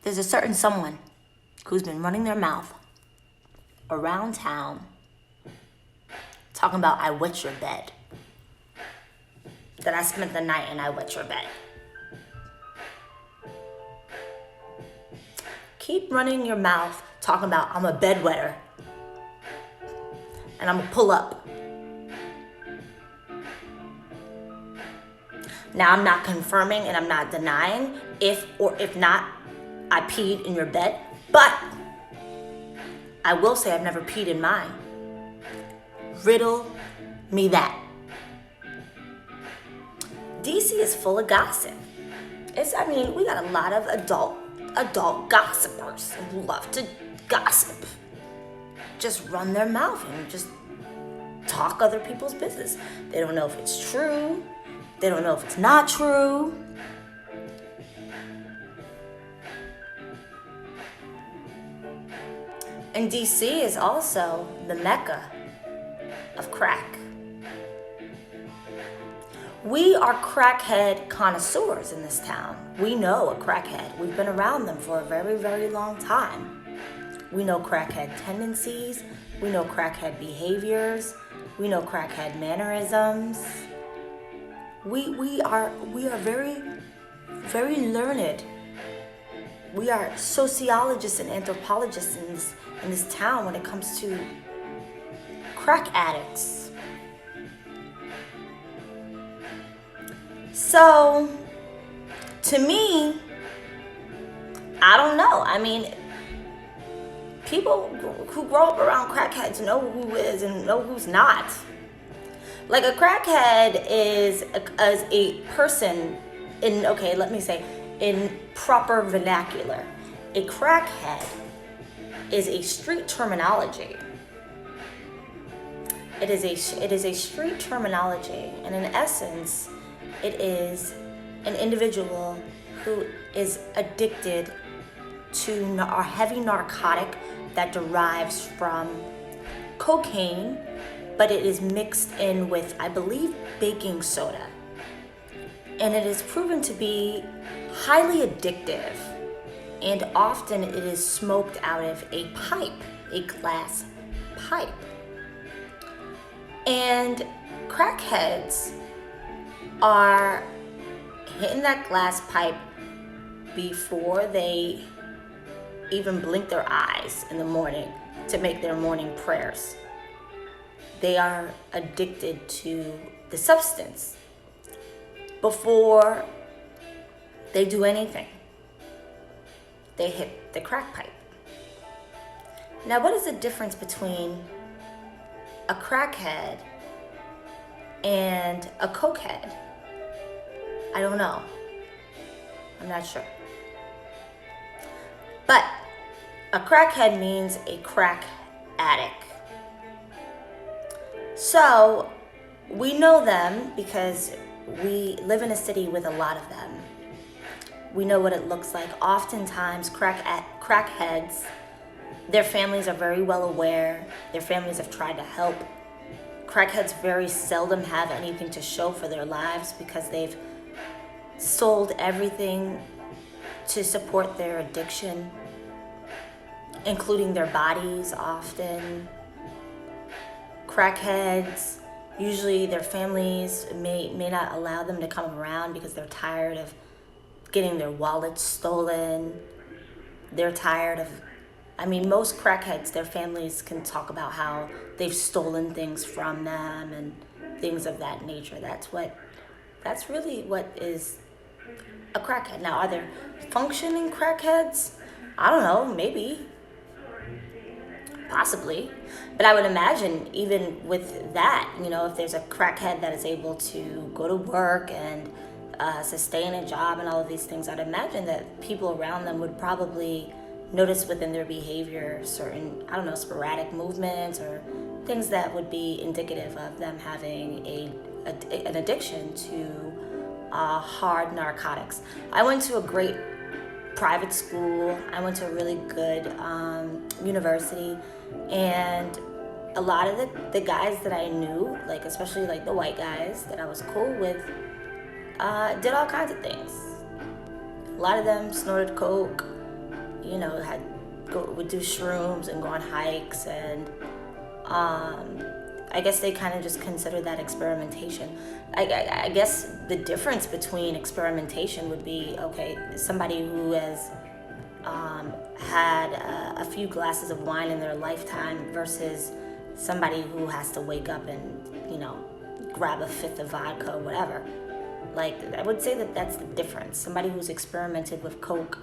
There's a certain someone who's been running their mouth around town talking about I wet your bed. That I spent the night and I wet your bed. Keep running your mouth talking about I'm a bedwetter and I'm gonna pull up. Now I'm not confirming and I'm not denying if not I peed in your bed, but I will say I've never peed in mine. Riddle me that. DC is full of gossip. We got a lot of adult gossipers who love to gossip. Just run their mouth and just talk other people's business. They don't know if it's true. They don't know if it's not true. And DC is also the mecca of crack. We are crackhead connoisseurs in this town. We know a crackhead. We've been around them for a very, very long time. We know crackhead tendencies. We know crackhead behaviors. We know crackhead mannerisms. We are very, very learned. We are sociologists and anthropologists in this town when it comes to crack addicts. So, to me, I don't know. People who grow up around crackheads know who is and know who's not. Like a crackhead is a person in proper vernacular. A crackhead is a street terminology. It is a street terminology, and in essence, it is an individual who is addicted to a heavy narcotic that derives from cocaine, but it is mixed in with, I believe, baking soda. And it is proven to be highly addictive, and often it is smoked out of a pipe, a glass pipe. And crackheads are hitting that glass pipe before they even blink their eyes in the morning to make their morning prayers. They are addicted to the substance before they do anything. They hit the crack pipe. Now, what is the difference between a crackhead and a cokehead? I don't know. I'm not sure. But a crackhead means a crack addict. So we know them because we live in a city with a lot of them. We know what it looks like. Oftentimes, crackheads, their families are very well aware. Their families have tried to help. Crackheads very seldom have anything to show for their lives because they've sold everything to support their addiction, including their bodies often. Crackheads, usually their families may not allow them to come around because they're tired of getting their wallets stolen. They're tired of, most crackheads, their families can talk about how they've stolen things from them and things of that nature. That's really what is a crackhead. Now, are there functioning crackheads? I don't know, maybe. Possibly. But I would imagine even with that, if there's a crackhead that is able to go to work and sustain a job and all of these things, I'd imagine that people around them would probably notice within their behavior certain, sporadic movements or things that would be indicative of them having an addiction to hard narcotics. I went to a great private school. I went to a really good university, and a lot of the guys that I knew, especially the white guys that I was cool with, did all kinds of things. A lot of them snorted coke. would do shrooms and go on hikes, and I guess they kind of just consider that experimentation. I guess the difference between experimentation would be, okay, somebody who has had a few glasses of wine in their lifetime versus somebody who has to wake up and, grab a fifth of vodka or whatever. Like, I would say that that's the difference. Somebody who's experimented with coke,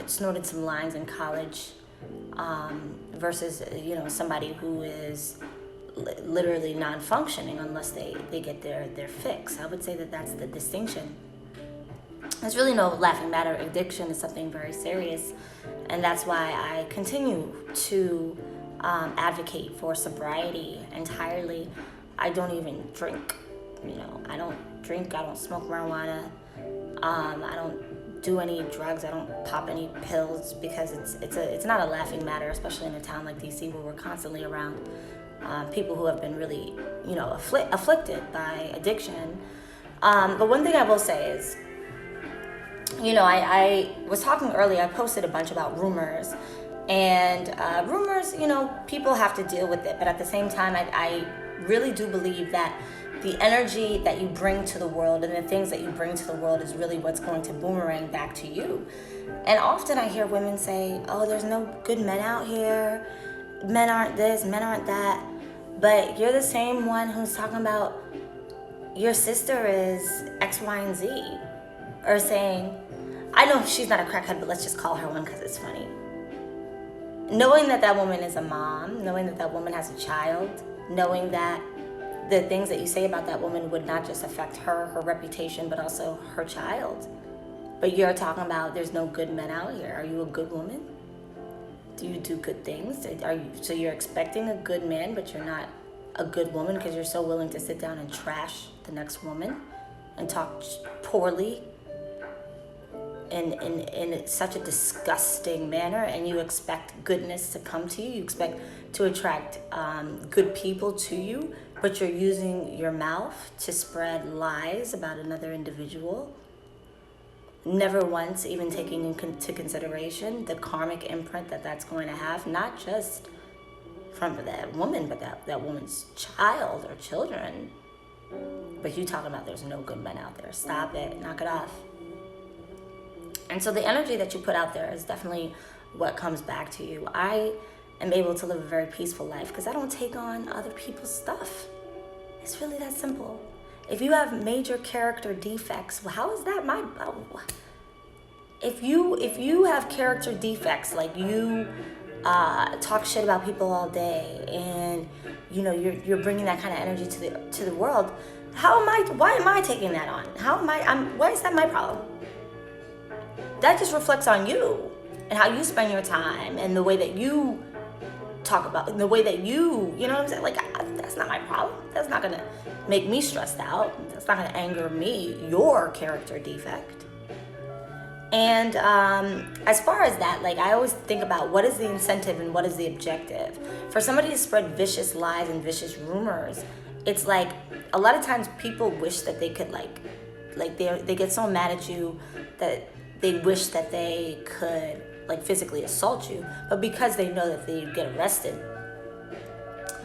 snorted some lines in college, versus, somebody who is literally non-functioning unless they get their fix. I would say that that's the distinction. There's really no laughing matter. Addiction is something very serious, and that's why I continue to advocate for sobriety entirely. I don't even drink. I don't drink. I don't smoke marijuana. I don't do any drugs. I don't pop any pills, because it's not a laughing matter, especially in a town like DC where we're constantly around people who have been really afflicted by addiction. But one thing I will say is, I was talking earlier, I posted a bunch about rumors, and rumors, people have to deal with it, but at the same time, I really do believe that the energy that you bring to the world and the things that you bring to the world is really what's going to boomerang back to you. And often I hear women say, oh, there's no good men out here, men aren't this, men aren't that, but you're the same one who's talking about your sister is X, Y, and Z, or saying, I know she's not a crackhead, but let's just call her one because it's funny. Knowing that that woman is a mom, knowing that that woman has a child, knowing that the things that you say about that woman would not just affect her reputation, but also her child. But you're talking about there's no good men out here. Are you a good woman? Do you do good things? So you're expecting a good man, but you're not a good woman because you're so willing to sit down and trash the next woman and talk poorly in such a disgusting manner, and you expect goodness to come to you. You expect to attract good people to you, but you're using your mouth to spread lies about another individual, never once even taking into consideration the karmic imprint that that's going to have, not just from that woman, but that woman's child or children. But you talking about there's no good men out there. Stop it. Knock it off. And so the energy that you put out there is definitely what comes back to you. I am able to live a very peaceful life because I don't take on other people's stuff. It's really that simple. If you have major character defects, well, how is that my... If you have character defects, like you talk shit about people all day, and you're bringing that kind of energy to the world, why am I taking that on? Why is that my problem? That just reflects on you and how you spend your time and the way that you talk about, the way that you know what I'm saying? Like, that's not my problem. That's not gonna make me stressed out. That's not gonna anger me, your character defect. And as far as that, like, I always think about what is the incentive and what is the objective. For somebody to spread vicious lies and vicious rumors, it's like a lot of times people wish that they could like they get so mad at you that they wish that they could like physically assault you, but because they know that they get arrested,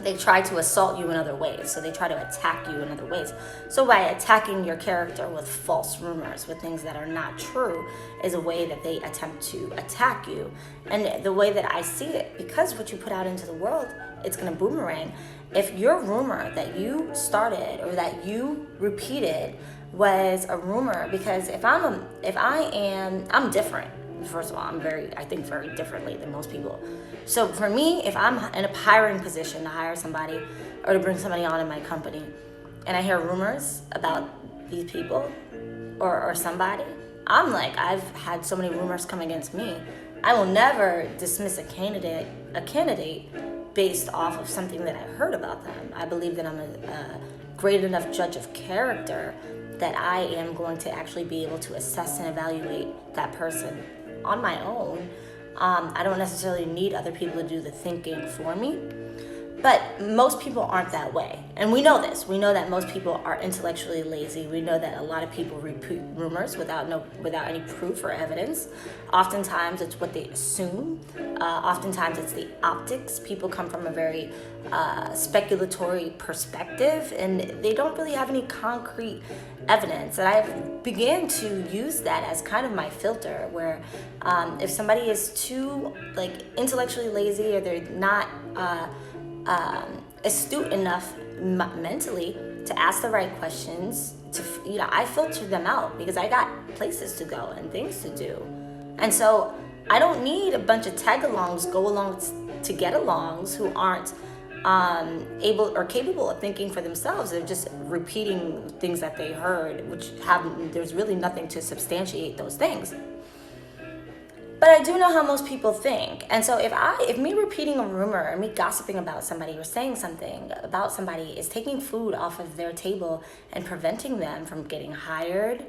they try to assault you in other ways. So they try to attack you in other ways. So by attacking your character with false rumors, with things that are not true, is a way that they attempt to attack you. And the way that I see it, because what you put out into the world, it's going to boomerang. If your rumor that you started or that you repeated was a rumor, because I'm different. First of all, I think very differently than most people. So for me, if I'm in a hiring position to hire somebody or to bring somebody on in my company, and I hear rumors about these people or somebody, I'm like, I've had so many rumors come against me. I will never dismiss a candidate based off of something that I heard about them. I believe that I'm a great enough judge of character that I am going to actually be able to assess and evaluate that person on my own. I don't necessarily need other people to do the thinking for me. But most people aren't that way. And we know this. We know that most people are intellectually lazy. We know that a lot of people repeat rumors without any proof or evidence. Oftentimes it's what they assume. Oftentimes it's the optics. People come from a very speculatory perspective, and they don't really have any concrete evidence. And I began to use that as kind of my filter, where if somebody is too intellectually lazy, or they're not astute enough mentally to ask the right questions, I filter them out, because I got places to go and things to do. And so I don't need a bunch of tag-alongs, go-alongs to get-alongs who aren't able or capable of thinking for themselves. They're just repeating things that they heard, there's really nothing to substantiate those things. But I do know how most people think. And so if me repeating a rumor, or me gossiping about somebody, or saying something about somebody is taking food off of their table and preventing them from getting hired,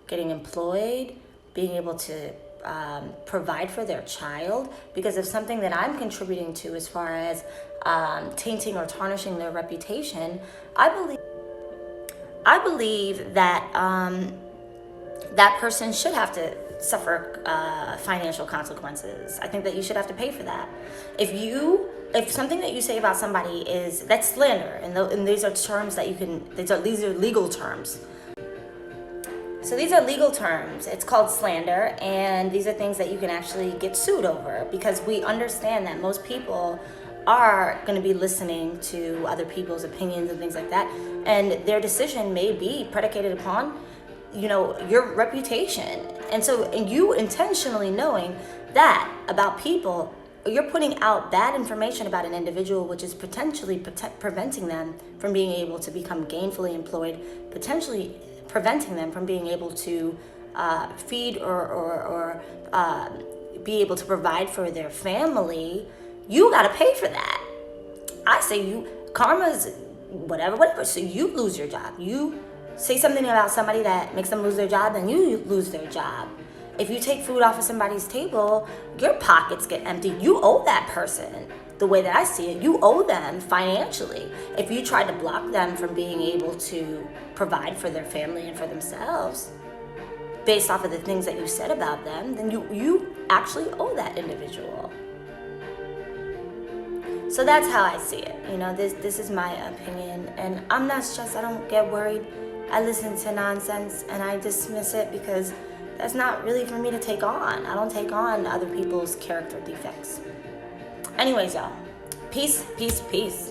getting employed, being able to provide for their child because of something that I'm contributing to, as far as tainting or tarnishing their reputation, I believe that that person should have to suffer financial consequences. I think that you should have to pay for that. If something that you say about somebody that's slander, and these are terms that these are legal terms. So these are legal terms. It's called slander, and these are things that you can actually get sued over, because we understand that most people are going to be listening to other people's opinions and things like that, and their decision may be predicated upon your reputation. And you intentionally knowing that about people, you're putting out bad information about an individual, which is potentially preventing them from being able to become gainfully employed, potentially preventing them from being able to feed or be able to provide for their family. You got to pay for that. I say karma's whatever. So you lose your job. You say something about somebody that makes them lose their job, then you lose their job. If you take food off of somebody's table, your pockets get empty. You owe that person. The way that I see it, you owe them financially. If you try to block them from being able to provide for their family and for themselves based off of the things that you said about them, then you actually owe that individual. So that's how I see it. This is my opinion, and I'm not stressed. I don't get worried. I listen to nonsense and I dismiss it, because that's not really for me to take on. I don't take on other people's character defects. Anyways, y'all, peace, peace, peace.